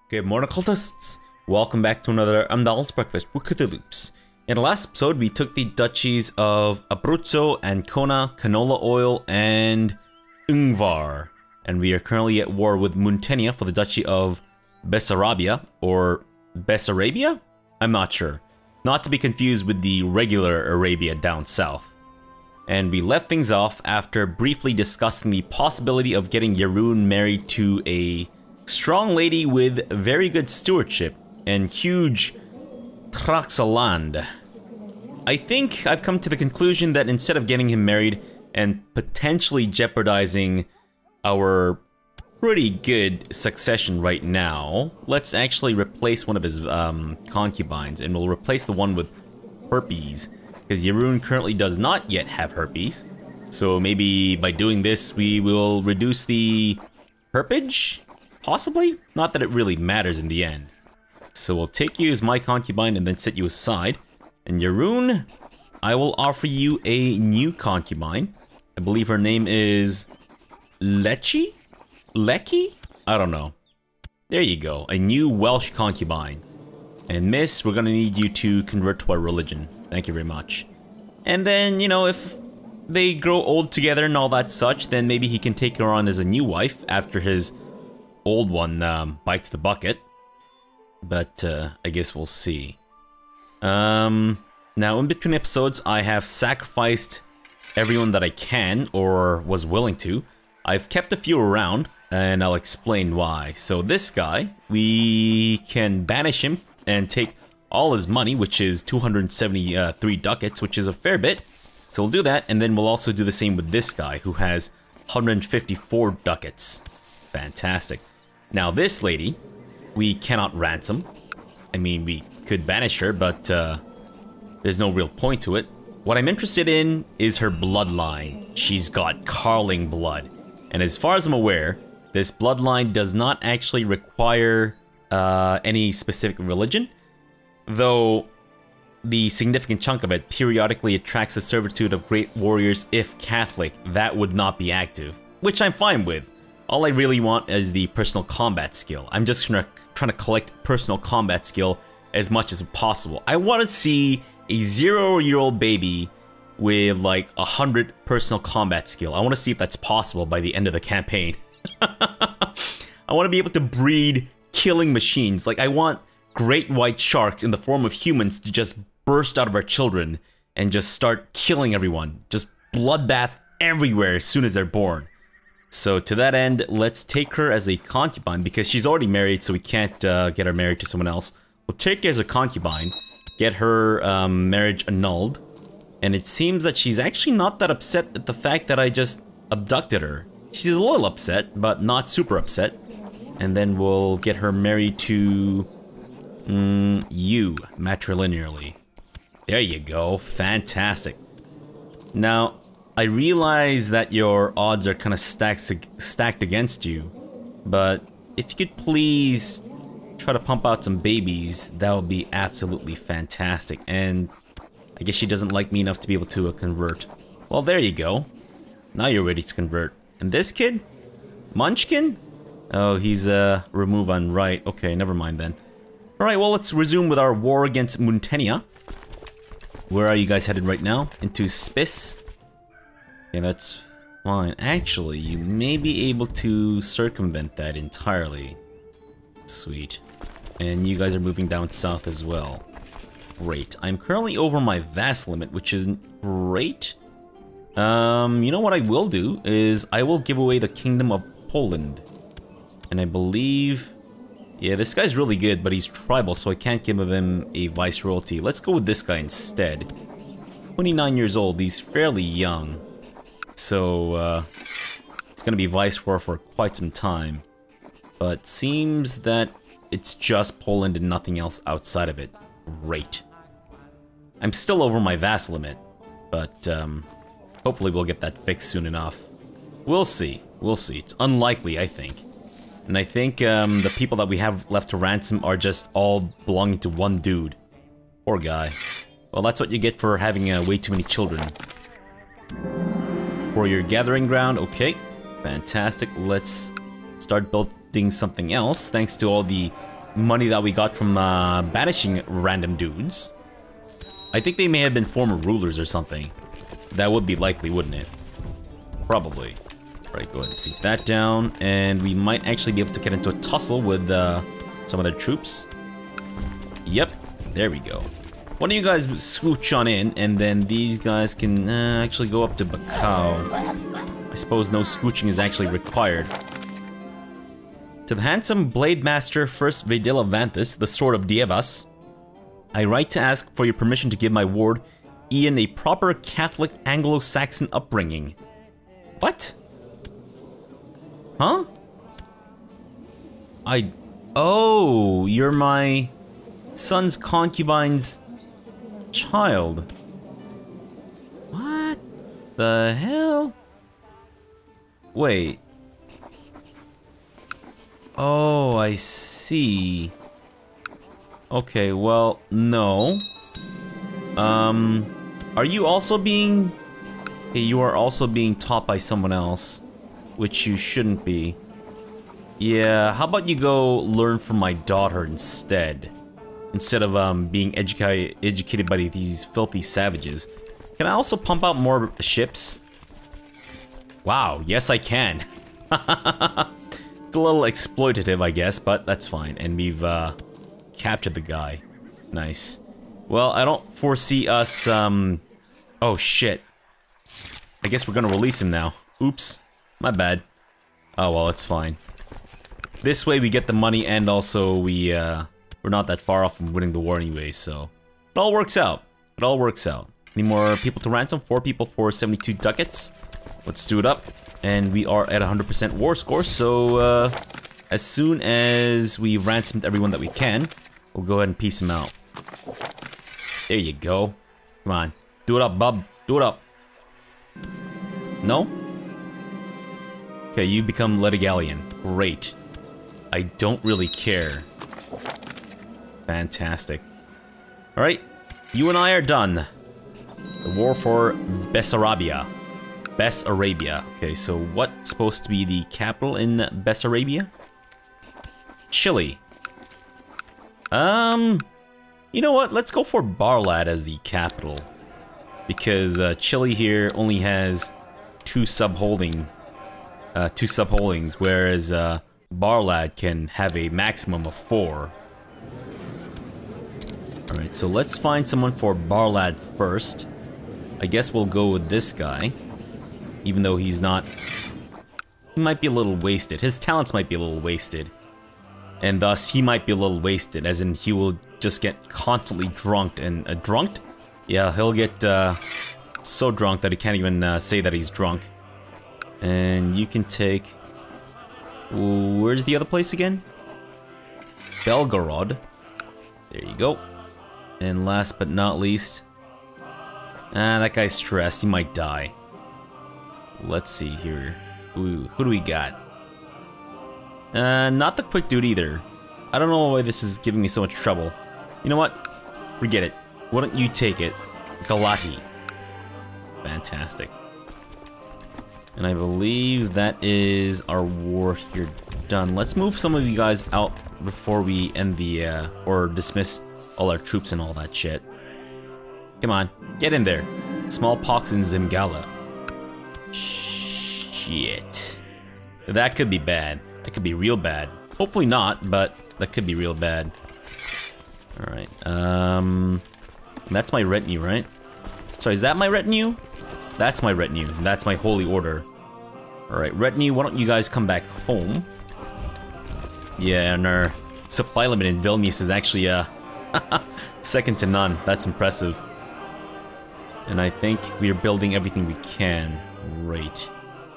Good morning, cultists! Welcome back to another Umlaut breakfast with CthuLoops. In the last episode, we took the duchies of Abruzzo, Ancona, Canola Oil, and Ungvar. And we are currently at war with Muntenia for the duchy of Bessarabia, or Bessarabia? I'm not sure. Not to be confused with the regular Arabia down south. And we left things off after briefly discussing the possibility of getting Yaroon married to a strong lady with very good stewardship and huge tracts of land. I think I've come to the conclusion that instead of getting him married and potentially jeopardizing our pretty good succession right now, let's actually replace one of his concubines, and we'll replace the one with herpes, because Yaroon currently does not yet have herpes. So maybe by doing this we will reduce the herpage? Possibly? Not that it really matters in the end. So we'll take you as my concubine and then set you aside. And Yaroon, I will offer you a new concubine. I believe her name is Lechi? Lecky? I don't know. There you go, a new Welsh concubine. And miss, we're gonna need you to convert to our religion. Thank you very much. And then, you know, if they grow old together and all that such, then maybe he can take her on as a new wife after his old one bites the bucket. But I guess we'll see. Now in between episodes I have sacrificed everyone that I can or was willing to. I've kept a few around and I'll explain why. So this guy, we can banish him and take all his money, which is 273 ducats, which is a fair bit. So we'll do that, and then we'll also do the same with this guy who has 154 ducats. Fantastic. Now this lady, we cannot ransom. I mean, we could banish her, but there's no real point to it. What I'm interested in is her bloodline. She's got Carling blood. And as far as I'm aware, this bloodline does not actually require any specific religion, though the significant chunk of it periodically attracts the servitude of great warriors. If Catholic, that would not be active, which I'm fine with. All I really want is the personal combat skill. I'm just trying to collect personal combat skill as much as possible. I want to see a 0-year-old baby with like 100 personal combat skill. I want to see if that's possible by the end of the campaign. I want to be able to breed killing machines. Like, I want great white sharks in the form of humans to just burst out of our children and just start killing everyone. Just bloodbath everywhere as soon as they're born. So to that end, let's take her as a concubine, because she's already married, so we can't get her married to someone else. We'll take her as a concubine, get her marriage annulled, and it seems that she's actually not that upset at the fact that I just abducted her. She's a little upset, but not super upset. And then we'll get her married to you, matrilinearly. There you go, fantastic. Now, I realize that your odds are kind of stacked against you, but if you could please try to pump out some babies, that would be absolutely fantastic. And I guess she doesn't like me enough to be able to convert. Well, there you go. Now you're ready to convert. And this kid? Munchkin? Oh, he's Romuvan, right. Okay, never mind then. Alright, well, let's resume with our war against Muntenia. Where are you guys headed right now? Into Spiss? Okay, that's fine. Actually, you may be able to circumvent that entirely. Sweet. And you guys are moving down south as well. Great. I'm currently over my vast limit, which isn't great. You know what I will do is I will give away the Kingdom of Poland. And I believe... yeah, this guy's really good, but he's tribal, so I can't give him a viceroyalty. Let's go with this guy instead. 29 years old, he's fairly young. So, he's gonna be viceroy for quite some time. But seems that it's just Poland and nothing else outside of it. Great. I'm still over my vast limit, but hopefully we'll get that fixed soon enough. We'll see. We'll see. It's unlikely, I think. And I think the people that we have left to ransom are just all belonging to one dude. Poor guy. Well, that's what you get for having way too many children. For your gathering ground, okay. Fantastic. Let's start building something else, thanks to all the money that we got from banishing random dudes. I think they may have been former rulers or something. That would be likely, wouldn't it? Probably. Right, go ahead and siege that down, and we might actually be able to get into a tussle with some of their troops. Yep, there we go. Why don't you guys scooch on in, and then these guys can actually go up to Bacau. I suppose no scooching is actually required. To the handsome Blade Master, First Vedila Vanthus, the Sword of Dievas, I write to ask for your permission to give my ward, Ian, a proper Catholic Anglo-Saxon upbringing. What? Huh? Oh, you're my son's concubine's child. What the hell? Wait. Oh, I see. Okay, well, no. Are you also being... Okay, you are also being taught by someone else, which you shouldn't be. Yeah, how about you go learn from my daughter instead of being educated by these filthy savages. Can I also pump out more ships? Wow, yes I can. It's a little exploitative, I guess, but that's fine. And we've captured the guy. Nice. Well, I don't foresee us, oh shit. I guess we're gonna release him now. Oops. My bad. Oh well, it's fine. This way we get the money, and also we're not that far off from winning the war anyway, so... It all works out. It all works out. Any more people to ransom? 4 people for 72 ducats. Let's do it up. And we are at 100% war score, so as soon as we've ransomed everyone that we can, we'll go ahead and piece them out. There you go. Come on. Do it up, bub. Do it up. No? Okay, you become Litigallian. Great. I don't really care. Fantastic. Alright, you and I are done. The war for Bessarabia. Bessarabia. Okay, so what's supposed to be the capital in Bessarabia? Chile. You know what? Let's go for Barlad as the capital. Because Chile here only has two sub-holdings, whereas Barlad can have a maximum of 4. Alright, so let's find someone for Barlad first. I guess we'll go with this guy. Even though he's not... He might be a little wasted. His talents might be a little wasted. And thus, he might be a little wasted, as in he will just get constantly drunked. And drunked? Yeah, he'll get so drunk that he can't even say that he's drunk. And you can take... Where's the other place again? Belgorod. There you go. And last but not least... that guy's stressed. He might die. Let's see here. Ooh, who do we got? Not the quick dude either. I don't know why this is giving me so much trouble. You know what? Forget it. Why don't you take it? Galati. Fantastic. And I believe that is our war here done. Let's move some of you guys out before we end the, or dismiss all our troops and all that shit. Come on, get in there. Smallpox in Zimgala. Shit. That could be bad. That could be real bad. Hopefully not, but that could be real bad. Alright, that's my retinue, right? Sorry, is that my retinue? That's my retinue. That's my holy order. Alright, retinue, why don't you guys come back home? Yeah, and our supply limit in Vilnius is actually, second to none. That's impressive. And I think we are building everything we can. Great.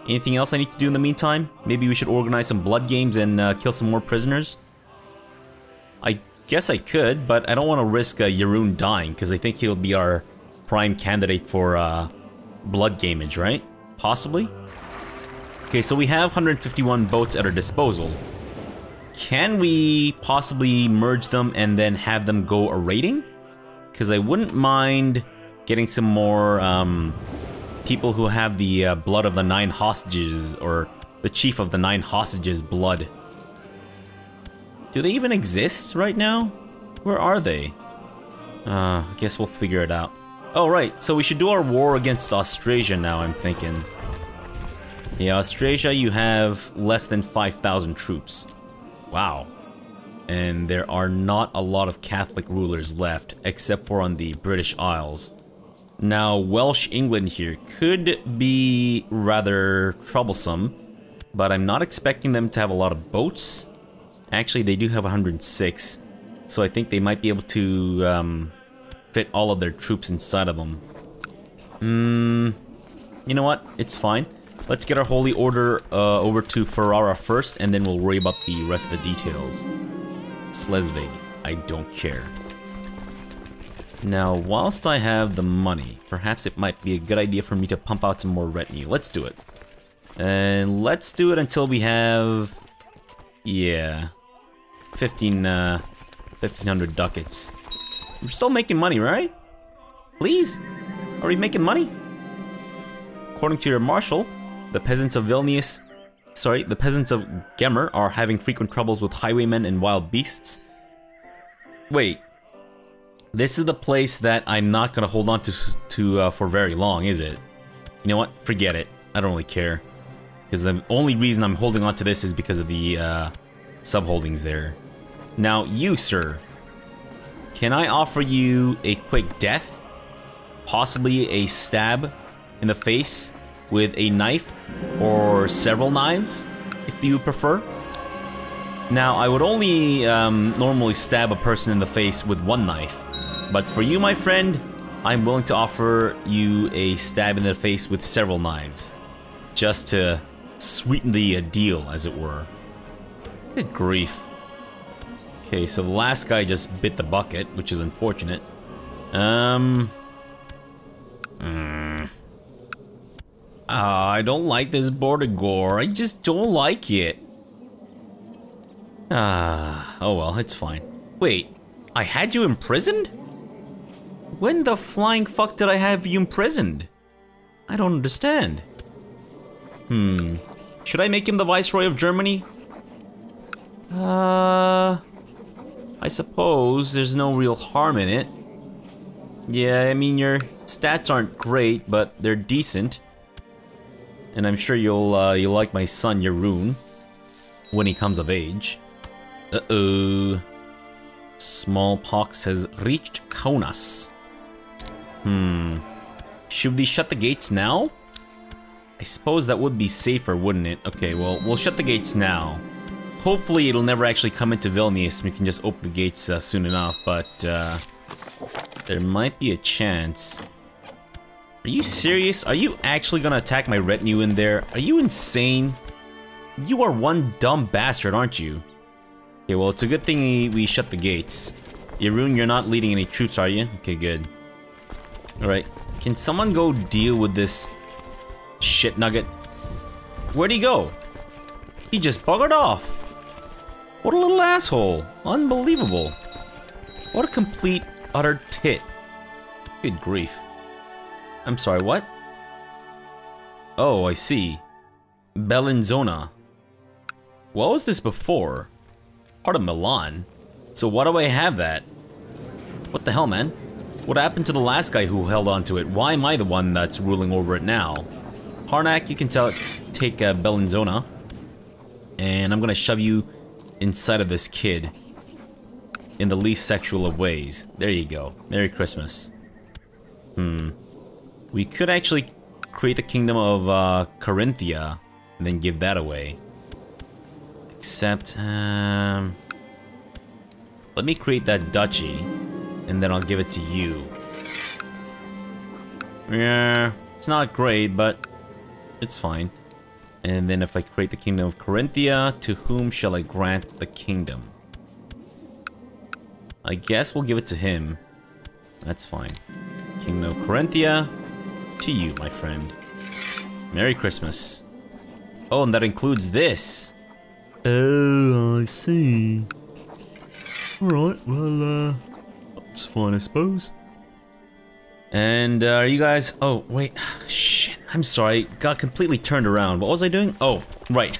Anything else I need to do in the meantime? Maybe we should organize some blood games and kill some more prisoners? I guess I could, but I don't want to risk Jeroen dying, because I think he'll be our prime candidate for blood gamage, right? Possibly? Okay, so we have 151 boats at our disposal. Can we possibly merge them and then have them go a raiding? Because I wouldn't mind getting some more people who have the blood of the 9 hostages, or the chief of the 9 hostages blood. Do they even exist right now? Where are they? I guess we'll figure it out. Oh, right. So we should do our war against Austrasia now, I'm thinking. Yeah, Austrasia, you have less than 5,000 troops. Wow. And there are not a lot of Catholic rulers left, except for on the British Isles. Now, Welsh England here could be rather troublesome, but I'm not expecting them to have a lot of boats. Actually, they do have 106, so I think they might be able to fit all of their troops inside of them. You know what? It's fine. Let's get our Holy Order over to Ferrara first, and then we'll worry about the rest of the details. Schleswig, I don't care. Now, whilst I have the money, perhaps it might be a good idea for me to pump out some more retinue. Let's do it. And let's do it until we have... yeah... 1,500 ducats. We're still making money, right? Please? Are we making money? According to your marshal, the peasants of Vilnius... sorry, the peasants of Gemmer are having frequent troubles with highwaymen and wild beasts. Wait. This is the place that I'm not gonna hold on to for very long, is it? You know what? Forget it. I don't really care. Because the only reason I'm holding on to this is because of the subholdings there. Now, you, sir. Can I offer you a quick death? Possibly a stab in the face with a knife or several knives, if you prefer. Now, I would only normally stab a person in the face with one knife. But for you, my friend, I'm willing to offer you a stab in the face with several knives. Just to sweeten the deal, as it were. Good grief. Okay, so the last guy just bit the bucket, which is unfortunate. I don't like this border gore. I just don't like it. Oh well, it's fine. Wait, I had you imprisoned? When the flying fuck did I have you imprisoned? I don't understand. Should I make him the Viceroy of Germany? I suppose there's no real harm in it. Yeah, I mean, your stats aren't great, but they're decent. And I'm sure you'll like my son, Jeroen, when he comes of age. Uh-oh. Smallpox has reached Kaunas. Should we shut the gates now? I suppose that would be safer, wouldn't it? Okay, well, we'll shut the gates now. Hopefully it'll never actually come into Vilnius and we can just open the gates soon enough, but there might be a chance. Are you serious? Are you actually gonna attack my retinue in there? Are you insane? You are one dumb bastard, aren't you? Okay, well, it's a good thing we shut the gates. Jeroen, you're not leading any troops, are you? Okay, good. Alright, can someone go deal with this shit nugget? Where'd he go? He just buggered off. What a little asshole. Unbelievable. What a complete, utter tit. Good grief. I'm sorry, what? Oh, I see. Bellinzona. What was this before? Part of Milan. So why do I have that? What the hell, man? What happened to the last guy who held on to it? Why am I the one that's ruling over it now? Harnack, you can take Bellinzona. And I'm gonna shove you inside of this kid. In the least sexual of ways. There you go. Merry Christmas. We could actually create the kingdom of Carinthia and then give that away. Except, let me create that duchy and then I'll give it to you. Yeah, it's not great, but it's fine. And then if I create the kingdom of Carinthia, to whom shall I grant the kingdom? I guess we'll give it to him. That's fine. Kingdom of Carinthia, to you, my friend. Merry Christmas. Oh, and that includes this. Oh, I see. Alright, well, that's fine, I suppose. And, are you guys... oh, wait. Shit, I'm sorry. Got completely turned around. What was I doing? Oh, right.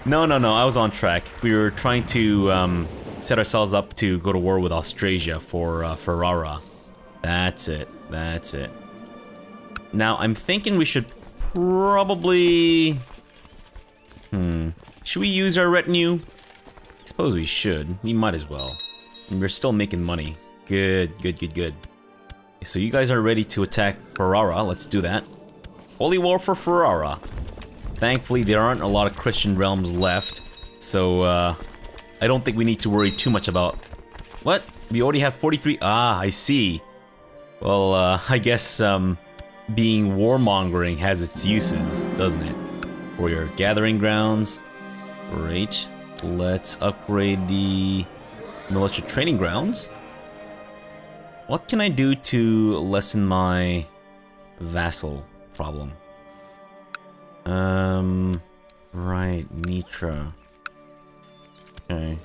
No, I was on track. We were trying to set ourselves up to go to war with Austrasia for Ferrara. That's it. Now, I'm thinking we should probably... Should we use our retinue? I suppose we should. We might as well. And we're still making money. Good. So you guys are ready to attack Ferrara. Let's do that. Holy War for Ferrara. Thankfully, there aren't a lot of Christian realms left. So, I don't think we need to worry too much about... What? We already have 43... Ah, I see. Well, I guess, being warmongering has its uses, doesn't it? For your gathering grounds. Great. Let's upgrade the militia training grounds. What can I do to lessen my vassal problem? Right, Mitra. Okay.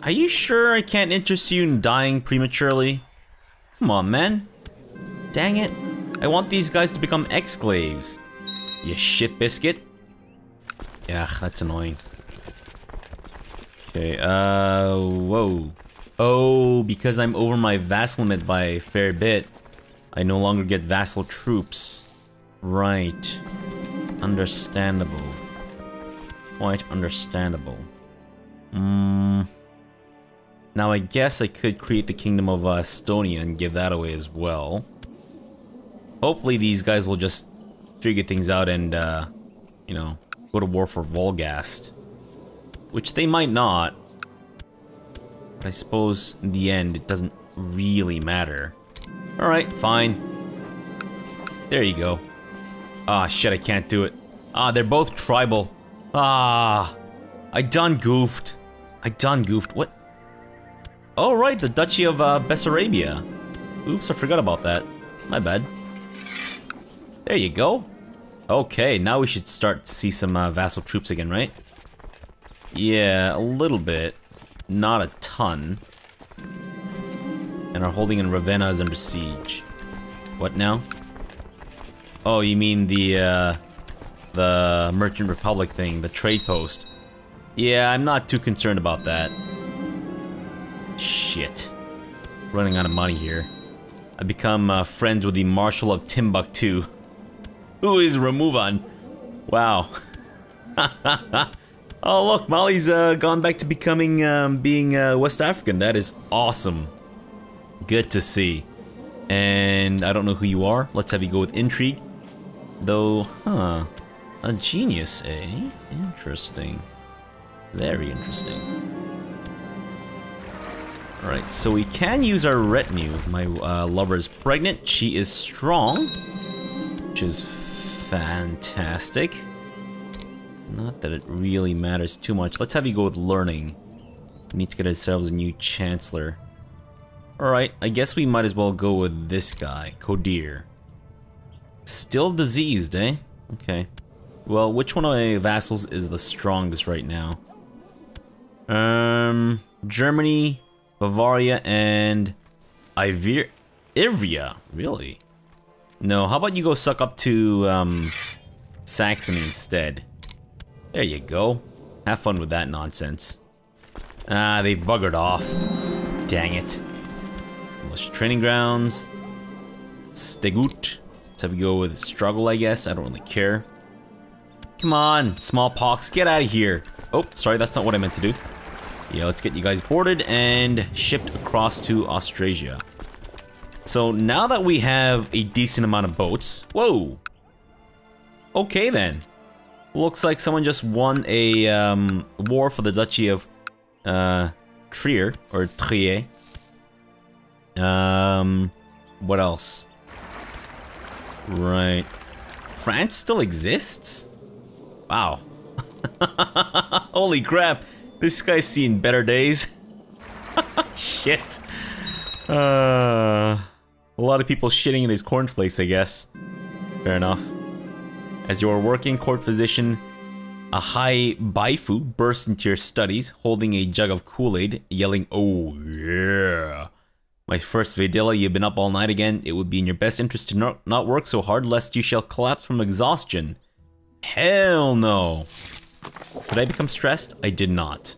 Are you sure I can't interest you in dying prematurely? Come on, man. Dang it. I want these guys to become exclaves. You shit biscuit. Yeah, that's annoying. Okay, whoa. Oh, because I'm over my vassal limit by a fair bit, I no longer get vassal troops. Right. Understandable. Quite understandable. Now I guess I could create the Kingdom of Estonia and give that away as well. Hopefully these guys will just figure things out and, you know, go to war for Volgast. Which they might not. But I suppose in the end it doesn't really matter. Alright, fine. There you go. Ah, shit, I can't do it. Ah, they're both tribal. Ah, I done goofed. What? Oh, right, the Duchy of Bessarabia. Oops, I forgot about that. My bad. There you go. Okay, now we should start to see some vassal troops again, right? Yeah, a little bit. Not a ton. And our holding in Ravenna is under siege. What now? Oh, you mean the Merchant Republic thing, the trade post. Yeah, I'm not too concerned about that. Shit. Running out of money here. I become friends with the Marshal of Timbuktu. Who is Romuvan? Wow. Oh look, Mali's gone back to becoming, being West African. That is awesome. Good to see. And I don't know who you are. Let's have you go with intrigue. Though, huh. A genius, eh? Interesting. Very interesting. Alright, so we can use our retinue. My lover is pregnant. She is strong. Which is fantastic. Not that it really matters too much. Let's have you go with learning. We need to get ourselves a new chancellor. Alright, I guess we might as well go with this guy, Kodir. Still diseased, eh? Okay. Well, which one of my vassals is the strongest right now? Germany, Bavaria, and Ivrea. Really? No, how about you go suck up to, Saxony instead? There you go. Have fun with that nonsense. Ah, they've buggered off. Dang it. Militia training grounds. Stegut. Let's have you go with struggle, I guess. I don't really care. Come on, smallpox, get out of here. Oh, sorry, that's not what I meant to do. Yeah, let's get you guys boarded and shipped across to Austrasia. So now that we have a decent amount of boats... Whoa! Okay then. Looks like someone just won a war for the Duchy of Trier, or Trier. What else? Right. France still exists? Wow. Holy crap. This guy's seen better days. Shit. A lot of people shitting in his cornflakes, I guess. Fair enough. As your working court physician, a high baifu bursts into your studies, holding a jug of Kool-Aid, yelling, "Oh yeah! My first Vedilla, you've been up all night again. It would be in your best interest to not work so hard, lest you shall collapse from exhaustion." Hell no! Did I become stressed? I did not.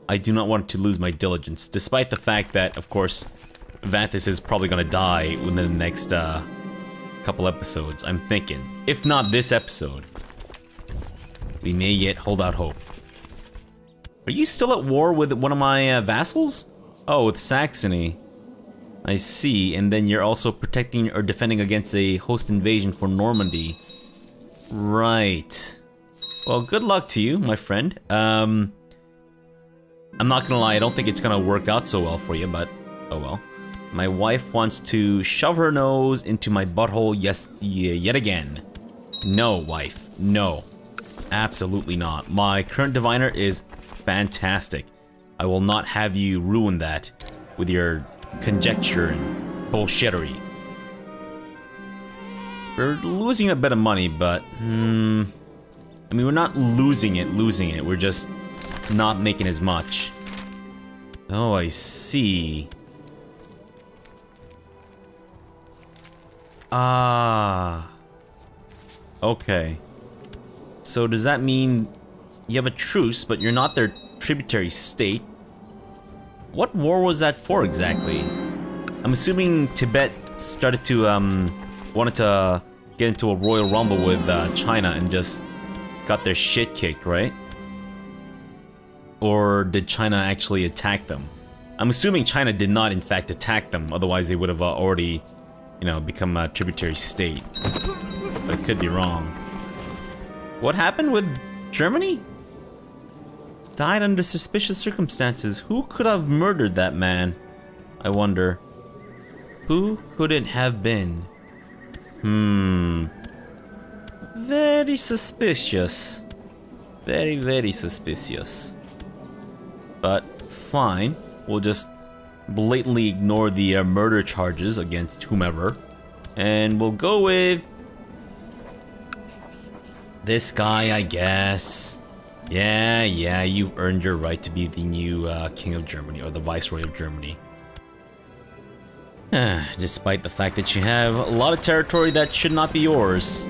I do not want to lose my diligence, despite the fact that, of course, Vanthus is probably gonna die within the next couple episodes, I'm thinking. If not this episode, we may yet hold out hope. Are you still at war with one of my vassals? Oh, with Saxony. I see, and then you're also protecting or defending against a host invasion for Normandy. Right. Well, good luck to you, my friend. I'm not gonna lie, I don't think it's gonna work out so well for you, but oh well. My wife wants to shove her nose into my butthole yet again. No, wife. No. Absolutely not. My current diviner is fantastic. I will not have you ruin that with your conjecture and bullshittery. We're losing a bit of money, but I mean, we're not losing it. We're just not making as much. Oh, I see. Ah. Okay. So does that mean you have a truce, but you're not their tributary state? What war was that for exactly? I'm assuming Tibet started to, wanted to get into a royal rumble with China and just got their shit kicked, right? Or did China actually attack them? I'm assuming China did not in fact attack them, otherwise they would have already, you know, become a tributary state. But I could be wrong. What happened with Germany? Died under suspicious circumstances. Who could have murdered that man? I wonder. Who could it have been? Very suspicious. Very, very suspicious. But fine. We'll just blatantly ignore the murder charges against whomever. And we'll go with this guy, I guess. Yeah, you've earned your right to be the new King of Germany, or the Viceroy of Germany. Despite the fact that you have a lot of territory that should not be yours.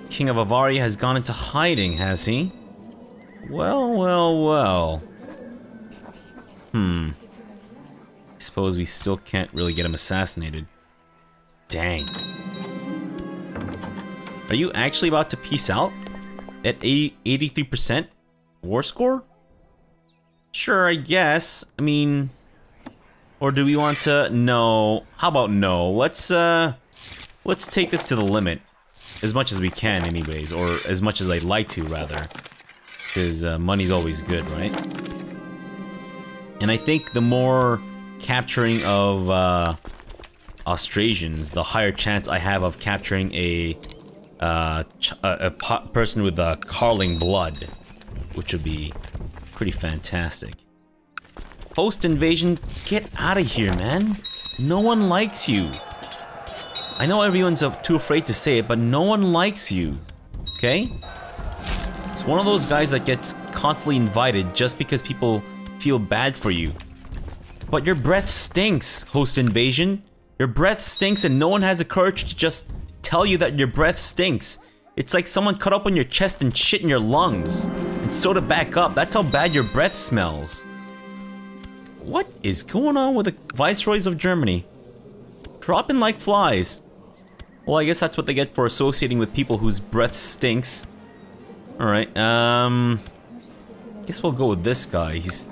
King of Avaria has gone into hiding, has he? Well. I suppose we still can't really get him assassinated. Dang. Are you actually about to peace out? At 83% war score? Sure, I guess. I mean... Or do we want to... No. How about no? Let's take this to the limit. As much as we can, anyways. Or as much as I'd like to, rather. Because money's always good, right? And I think the more capturing of Austrasians, the higher chance I have of capturing a person with Carling blood, which would be pretty fantastic. Post invasion, get out of here, man. No one likes you. I know everyone's too afraid to say it, but no one likes you. Okay? It's one of those guys that gets constantly invited just because people feel bad for you. But your breath stinks, host invasion. Your breath stinks and no one has the courage to just tell you that your breath stinks. It's like someone cut open your chest and shit in your lungs and sewed it back up. That's how bad your breath smells. What is going on with the viceroys of Germany? Dropping like flies. Well, I guess that's what they get for associating with people whose breath stinks. Alright, guess we'll go with this guy. He's...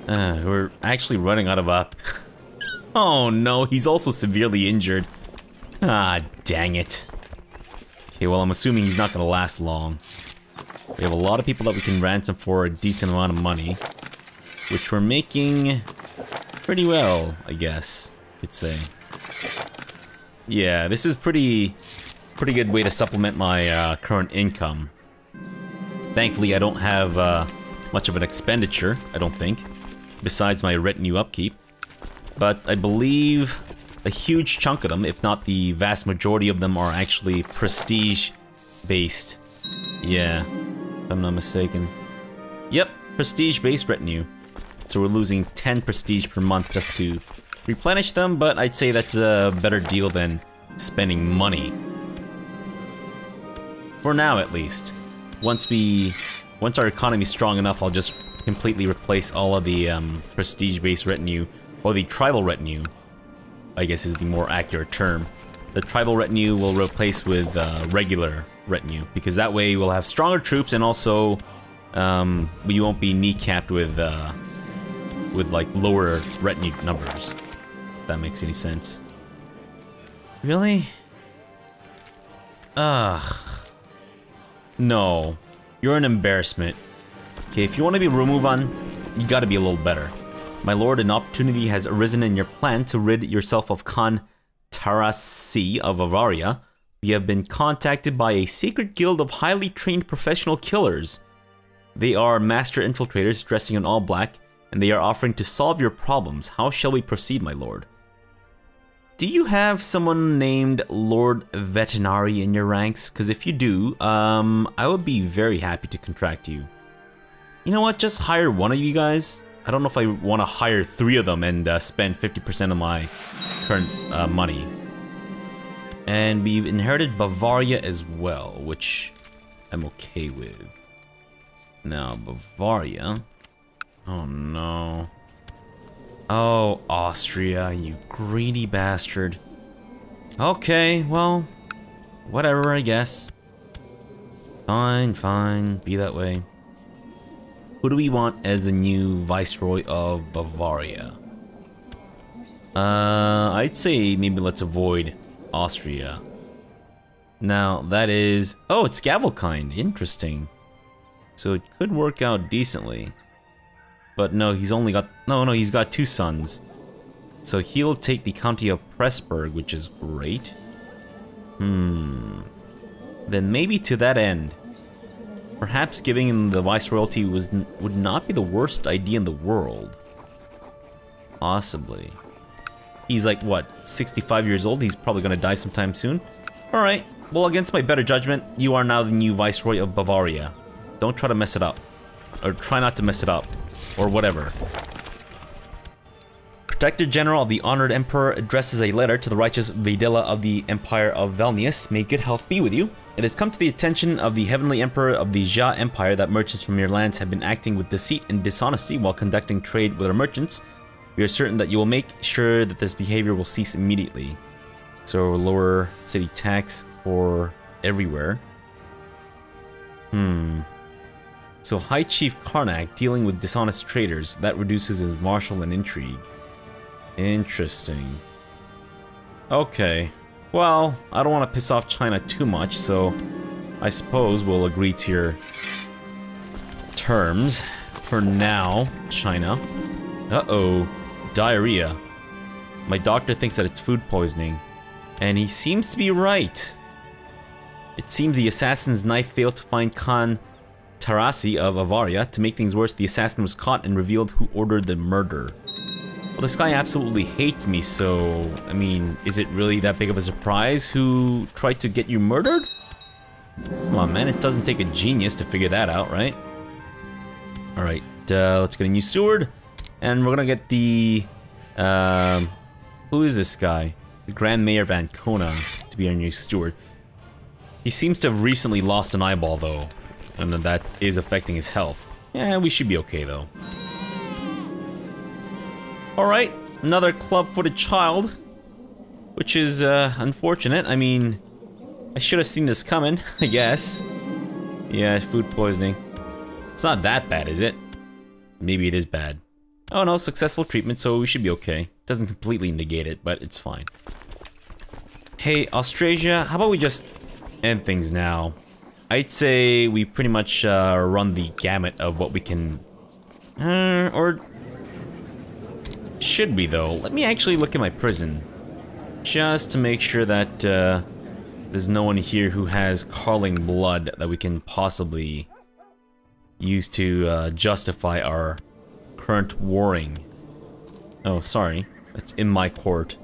we're actually running out of Oh no, he's also severely injured. Ah, dang it. Okay, well, I'm assuming he's not gonna last long. We have a lot of people that we can ransom for a decent amount of money, which we're making pretty well, I guess you could say. Yeah, this is pretty good way to supplement my current income. Thankfully, I don't have much of an expenditure, I don't think, besides my retinue upkeep. But I believe a huge chunk of them, if not the vast majority of them, are actually prestige-based. Yeah, if I'm not mistaken. Yep, prestige-based retinue. So we're losing 10 prestige per month just to replenish them, but I'd say that's a better deal than spending money. For now, at least. Once our economy's strong enough, I'll just completely replace all of the prestige-based retinue, or the tribal retinue, I guess is the more accurate term. The tribal retinue will replace with regular retinue, because that way we'll have stronger troops, and also we won't be kneecapped with like lower retinue numbers. If that makes any sense. Really? Ugh. No. You're an embarrassment. Okay, if you want to be Romuvan, you gotta be a little better. My lord, an opportunity has arisen in your plan to rid yourself of Khan Tarasi of Bavaria. We have been contacted by a secret guild of highly trained professional killers. They are master infiltrators dressing in all black, and they are offering to solve your problems. How shall we proceed, my lord? Do you have someone named Lord Veterinary in your ranks? Because if you do, I would be very happy to contract you. You know what? Just hire one of you guys. I don't know if I want to hire 3 of them and spend 50% of my current money. And we've inherited Bavaria as well, which I'm okay with. Now, Bavaria. Oh no. Oh, Austria, you greedy bastard. Okay, well, whatever, I guess. Fine, fine, be that way. Who do we want as the new Viceroy of Bavaria? I'd say maybe let's avoid Austria. Now, that is... Oh, it's Gavelkind, interesting. So it could work out decently. But no, he's only got... No, he's got 2 sons. So he'll take the county of Pressburg, which is great. Then maybe to that end, perhaps giving him the viceroyalty would not be the worst idea in the world. Possibly. He's like, what, 65 years old? He's probably gonna die sometime soon? Alright, well, against my better judgment, you are now the new viceroy of Bavaria. Don't try to mess it up. Or try not to mess it up. Or whatever. Protector General of the Honored Emperor addresses a letter to the righteous Vedilla of the Empire of Velnius. May good health be with you. It has come to the attention of the Heavenly Emperor of the Jia Empire that merchants from your lands have been acting with deceit and dishonesty while conducting trade with our merchants. We are certain that you will make sure that this behavior will cease immediately. So lower city tax for everywhere. So High Chief Karnak dealing with dishonest traders, that reduces his martial and intrigue. Interesting. Okay. Well, I don't want to piss off China too much, so I suppose we'll agree to your terms. For now, China. Uh-oh. Diarrhea. My doctor thinks that it's food poisoning. And he seems to be right. It seems the assassin's knife failed to find Khan Tarasi of Bavaria. To make things worse, the assassin was caught and revealed who ordered the murder. Well, this guy absolutely hates me, so... I mean, is it really that big of a surprise who tried to get you murdered? Come on, man, it doesn't take a genius to figure that out, right? Alright, let's get a new steward. And we're gonna get the... who is this guy? The Grand Mayor of Ancona to be our new steward. He seems to have recently lost an eyeball, though. And that is affecting his health. Yeah, we should be okay, though. Alright, another club-footed child. Which is, unfortunate. I mean, I should have seen this coming, I guess. Yeah, food poisoning. It's not that bad, is it? Maybe it is bad. Oh no, successful treatment, so we should be okay. Doesn't completely negate it, but it's fine. Hey, Austrasia, how about we just end things now? I'd say we pretty much run the gamut of what we can... or... Should we, though? Let me actually look at my prison. Just to make sure that there's no one here who has Carling blood that we can possibly use to justify our current warring. Oh, sorry. That's in my court.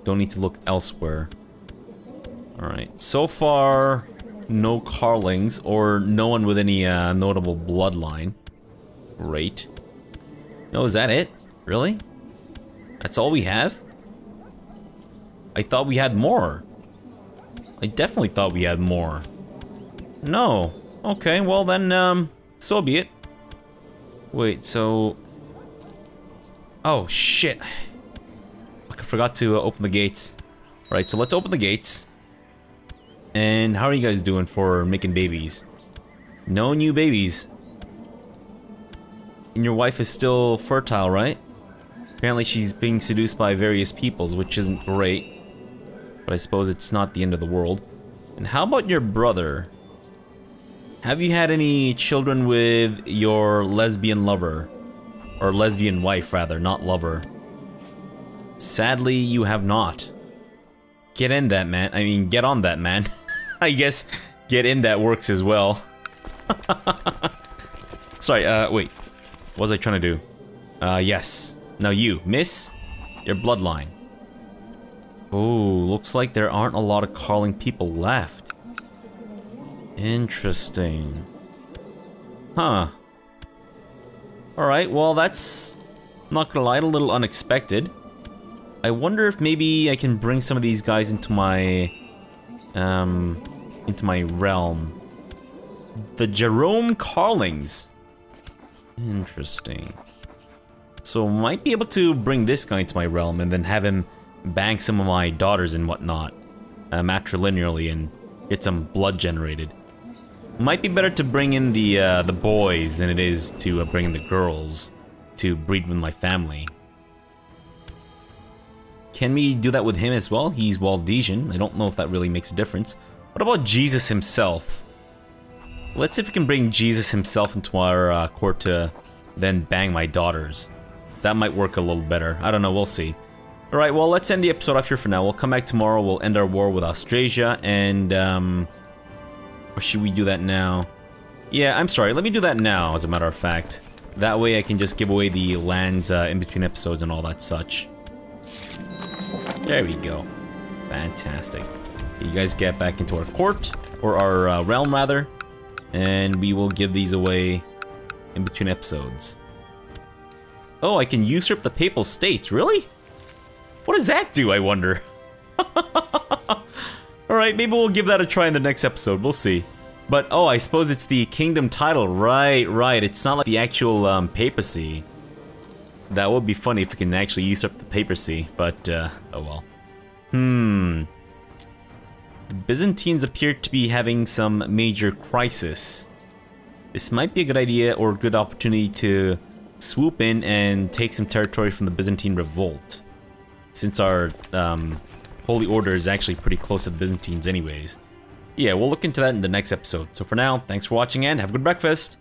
Don't need to look elsewhere. Alright, so far... no Carlings, or no one with any notable bloodline. Great. No, is that it? Really? That's all we have? I thought we had more. I definitely thought we had more. No. Okay, well then, so be it. Wait, so... Oh, shit. I forgot to open the gates. Alright, so let's open the gates. And how are you guys doing for making babies? No new babies. And your wife is still fertile, right? Apparently she's being seduced by various peoples, which isn't great. But I suppose it's not the end of the world. And how about your brother? Have you had any children with your lesbian lover? Or lesbian wife, rather, not lover. Sadly, you have not. Get in that, man. I mean, get on that, man. I guess get in that works as well. Sorry, wait. What was I trying to do? Yes. Now you, miss, your bloodline. Oh, looks like there aren't a lot of calling people left. Interesting. Huh. Alright, well that's, not gonna lie, a little unexpected. I wonder if maybe I can bring some of these guys into my realm. The Jerome Carlings. Interesting. So might be able to bring this guy into my realm and then have him bang some of my daughters and whatnot, matrilinearly, and get some blood generated. Might be better to bring in the boys than it is to bring in the girls to breed with my family. Can we do that with him as well? He's Waldesian. I don't know if that really makes a difference. What about Jesus himself? Let's see if we can bring Jesus himself into our court to then bang my daughters. That might work a little better. I don't know, we'll see. Alright, well, let's end the episode off here for now. We'll come back tomorrow, we'll end our war with Austrasia, and, or should we do that now? Yeah, I'm sorry, let me do that now, as a matter of fact. That way I can just give away the lands in between episodes and all that such. There we go. Fantastic. You guys get back into our court, or our realm, rather, and we will give these away in between episodes. Oh, I can usurp the Papal States, really? What does that do, I wonder? Alright, maybe we'll give that a try in the next episode, we'll see. But, oh, I suppose it's the kingdom title, right, it's not like the actual, papacy. That would be funny if we can actually usurp the papacy, but, oh well. The Byzantines appear to be having some major crisis. This might be a good idea or a good opportunity to swoop in and take some territory from the Byzantine revolt. Since our Holy Order is actually pretty close to the Byzantines anyways. Yeah, we'll look into that in the next episode. So for now, thanks for watching and have a good breakfast!